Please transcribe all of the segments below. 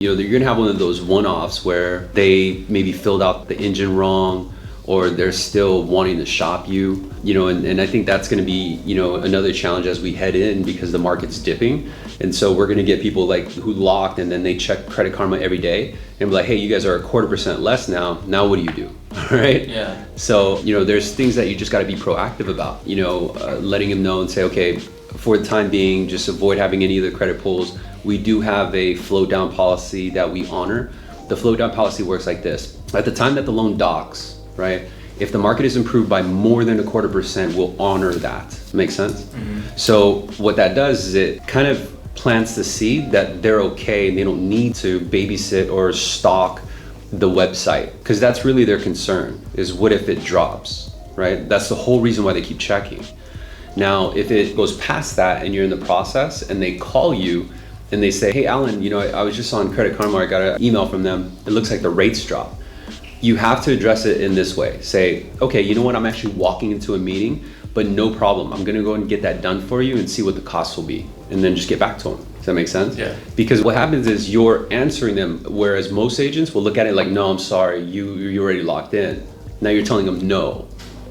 You know, you're gonna have one of those one-offs where they maybe filled out the engine wrong, or they're still wanting to shop you, and I think that's gonna be, another challenge as we head in, because the market's dipping. And so we're gonna get people like who locked and then they check Credit Karma every day and be like, hey, you guys are a 1/4% less now what do you do? Right? Yeah. So, there's things that you just gotta be proactive about, letting them know and say, okay, for the time being, just avoid having any of the credit pulls. We do have a float down policy that we honor. The float down policy works like this. At the time that the loan docks, right? If the market is improved by more than a 1/4%, we'll honor that. Make sense? Mm-hmm. So what that does is it kind of plants the seed that they're okay and they don't need to babysit or stalk the website, because that's really their concern, is what if it drops, right? That's the whole reason why they keep checking. Now, if it goes past that and you're in the process and they call you and they say, hey, Alan, I was just on Credit Karma, I got an email from them. It looks like the rates dropped. You have to address it in this way. Say, okay, you know what? I'm actually walking into a meeting, but no problem. I'm gonna go and get that done for you and see what the costs will be. And then just get back to them. Does that make sense? Yeah. Because what happens is you're answering them, whereas most agents will look at it like, no, I'm sorry, you're already locked in. Now you're telling them no,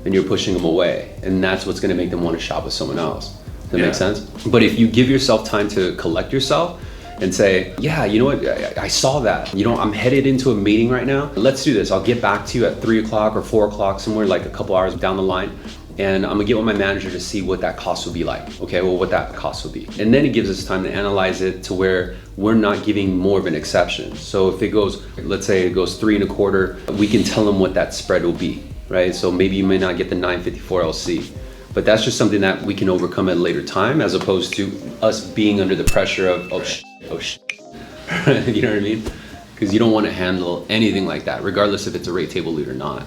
and you're pushing them away. And that's what's gonna make them wanna shop with someone else. Does that make sense? But if you give yourself time to collect yourself and say, yeah, you know what, I saw that. I'm headed into a meeting right now. Let's do this. I'll get back to you at 3 o'clock or 4 o'clock, somewhere like a couple hours down the line. And I'm gonna get with my manager to see what that cost will be like. Okay, well, what that cost will be. And then it gives us time to analyze it to where we're not giving more of an exception. So if it goes, let's say it goes 3 1/4, we can tell them what that spread will be, right? So maybe you may not get the 954 LC. But that's just something that we can overcome at a later time, as opposed to us being under the pressure of, oh shit. You know what I mean? Because you don't want to handle anything like that, regardless if it's a rate table lead or not.